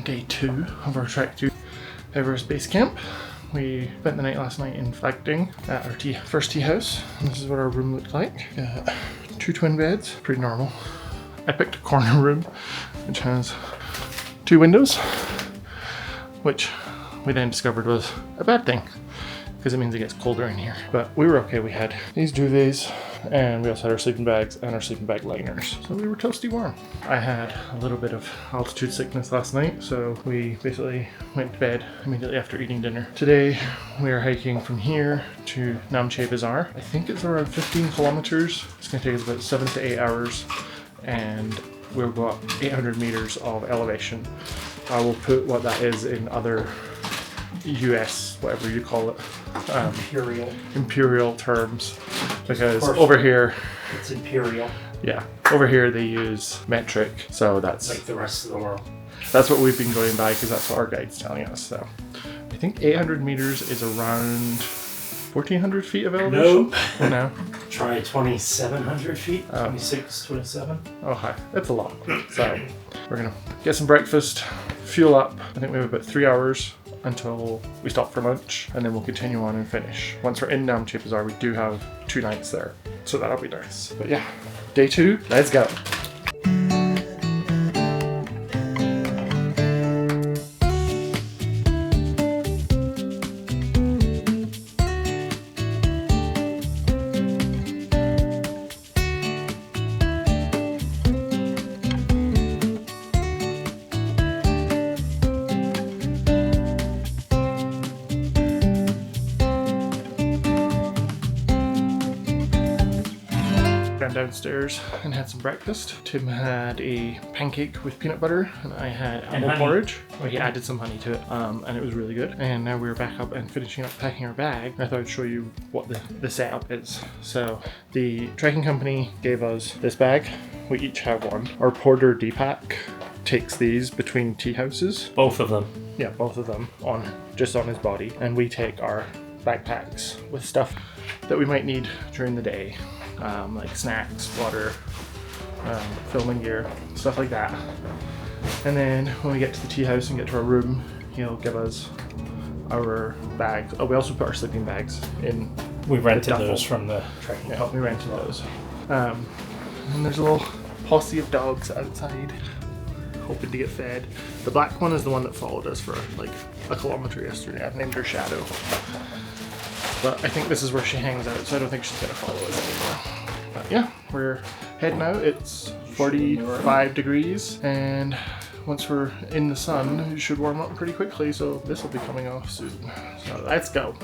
day 2 of our trek to Everest Base Camp. We spent the night last night in Phakding at our first tea house. And this is what our room looked like. Got 2 twin beds, pretty normal. I picked a corner room which has 2 windows, which we then discovered was a bad thing because it means it gets colder in here. But we were okay. We had these duvets and we also had our sleeping bags and our sleeping bag liners. So we were toasty warm. I had a little bit of altitude sickness last night, so we basically went to bed immediately after eating dinner. Today we are hiking from here to Mount Everest. I think it's around 15 kilometers. It's gonna take us about 7 to 8 hours and we'll go up 800 meters of elevation. I will put what that is in other US, whatever you call it, imperial terms, because over here it's imperial. Yeah, over here they use metric, so that's like the rest of the world. That's what we've been going by because that's what our guide's telling us. So I think 800 meters is around 1,400 feet of elevation. Nope. No. Try 2,700 feet. 26, 27. Oh hi, that's a lot. So we're gonna get some breakfast, fuel up. I think we have about 3 hours until we stop for lunch, and then we'll continue on and finish. Once we're in Mount Everest, we do have 2 nights there, so that'll be nice. But yeah, day 2, let's go. Downstairs and had some breakfast. Tim had a pancake with peanut butter and I had apple porridge. Well, he added some honey to it and it was really good. And now we're back up and finishing up packing our bag. I thought I'd show you what the setup is. So the trekking company gave us this bag. We each have one. Our porter Deepak takes these between tea houses. Both of them. Yeah, both of them just on his body. And we take our backpacks with stuff that we might need during the day. Like snacks, water, filming gear, stuff like that. And then when we get to the tea house and get to our room, he'll give us our bags. Oh, we also put our sleeping bags in. We rented those from the trekking. Yeah, we rented those. And there's a little posse of dogs outside, hoping to get fed. The black one is the one that followed us for like a kilometer yesterday. I've named her Shadow. But I think this is where she hangs out, so I don't think she's gonna follow us anymore. But yeah, we're heading out. It's 45 degrees, and once we're in the sun, it should warm up pretty quickly, so this will be coming off soon. So let's go.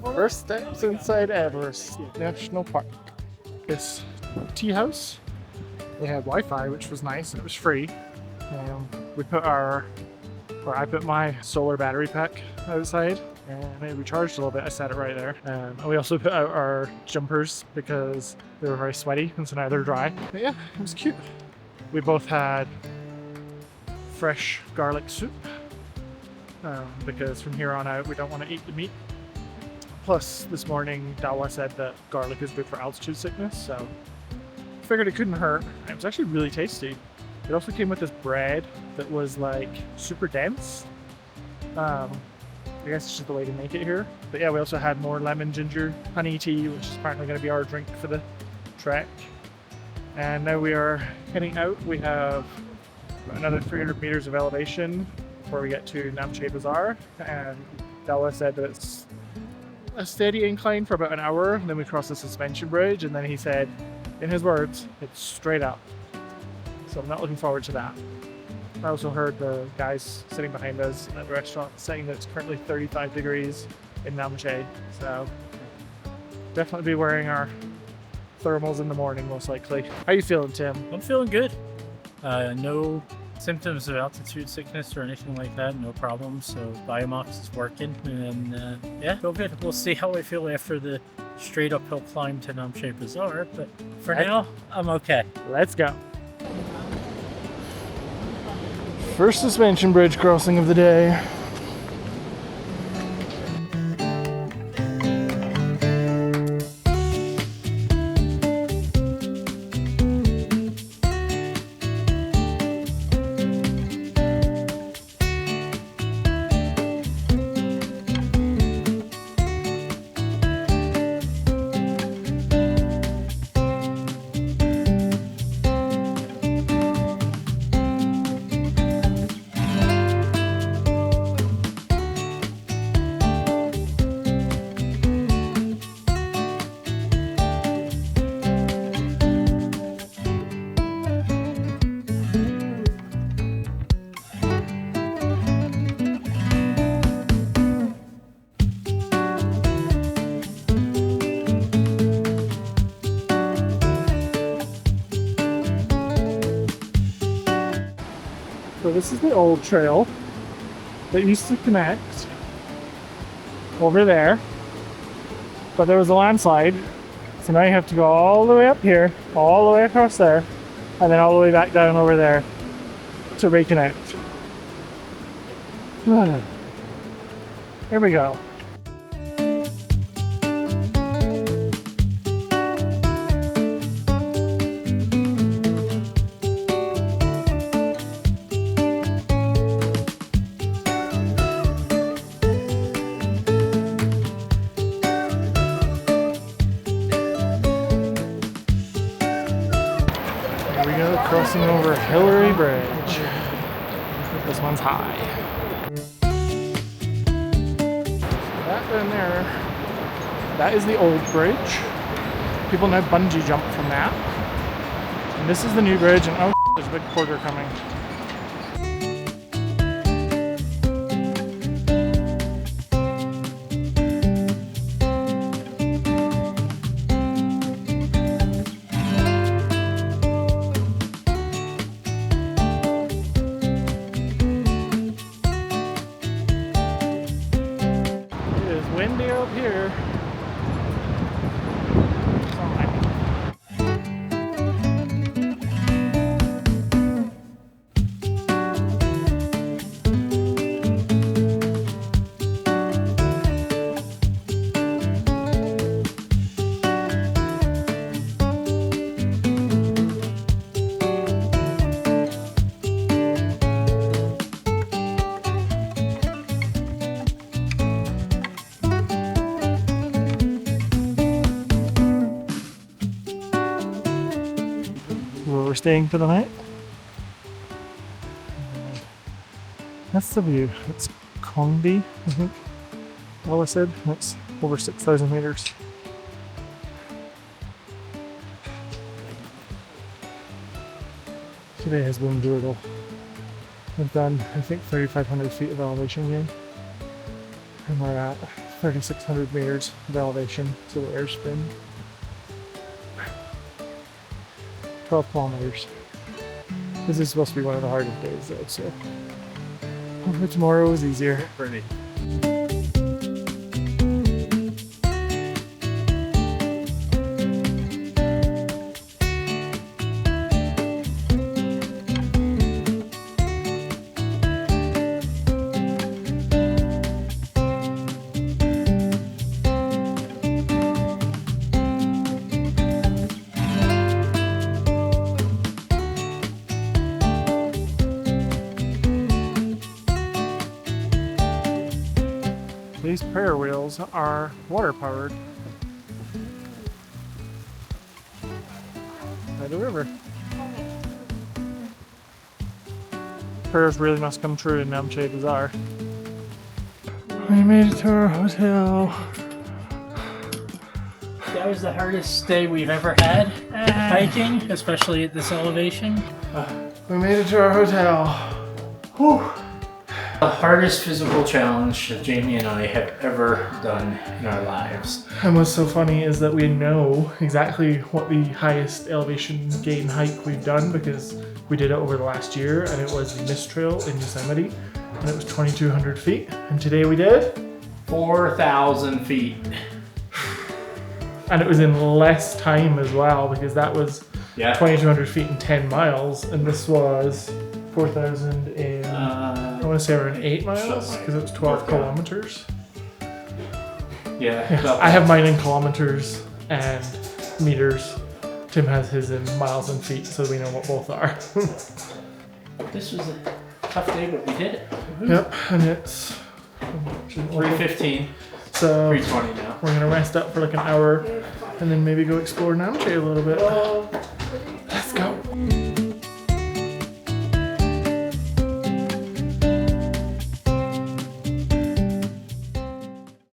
First steps inside Everest National Park. This tea house, they had Wi-Fi, which was nice and it was free. We put I put my solar battery pack outside and it recharged a little bit. I set it right there. And we also put out our jumpers because they were very sweaty and so now they're dry. But yeah, it was cute. We both had fresh garlic soup because from here on out we don't want to eat the meat. Plus, this morning Dawa said that garlic is good for altitude sickness, so figured it couldn't hurt. It was actually really tasty. It also came with this bread that was like super dense. I guess it's just the way to make it here. But yeah, we also had more lemon ginger honey tea, which is apparently going to be our drink for the trek. And now we are heading out. We have another 300 meters of elevation before we get to Namche Bazaar. And Dawa said that it's a steady incline for about an hour, and then we cross the suspension bridge, and then he said, in his words, it's straight up. So I'm not looking forward to that. I also heard the guys sitting behind us at the restaurant saying that it's currently 35 degrees in Namche, so definitely be wearing our thermals in the morning most likely. How you feeling, Tim? I'm feeling good. No symptoms of altitude sickness or anything like that, no problems. So Biomox is working, and yeah, feel good. We'll see how I feel after the straight uphill climb to Namche Bazaar, but for now, I'm okay. Let's go. First suspension bridge crossing of the day. So this is the old trail that used to connect over there, but there was a landslide, so now you have to go all the way up here, all the way across there, and then all the way back down over there to reconnect. Here we go. Crossing over Hillary Bridge. This one's high. That down there, that is the old bridge. People now bungee jump from that. And this is the new bridge, and oh, there's a big porter coming. Windy up here. Where we're staying for the night. That's the view. It's Kongbi, I think. Well, I said it's over 6,000 meters. Today has been brutal. We've done, I think, 3,500 feet of elevation gain, and we're at 3,600 meters of elevation to the air spin. 12 kilometers. This is supposed to be one of the hardest days though, so hopefully tomorrow is easier. Pretty. These prayer wheels are water powered by the river. Prayers really must come true in Namche Bazaar. We made it to our hotel. That was the hardest day we've ever had hiking, especially at this elevation. We made it to our hotel. Whew. The hardest physical challenge that Jamie and I have ever done in our lives. And what's so funny is that we know exactly what the highest elevation gain hike we've done because we did it over the last year, and it was the Mist Trail in Yosemite, and it was 2,200 feet. And today we did 4,000 feet. And it was in less time as well because that was Yeah. 2,200 feet in 10 miles, and this was 4,000 in, I want to say around 8 miles because it was 12 kilometers. Yeah. I have mine in kilometers and meters. Tim has his in miles and feet, so we know what both are. This was a tough day, but we did it. Yep, and it's 3:15. So 3:20 now. we're gonna rest up for like an hour and then maybe go explore Namche a little bit.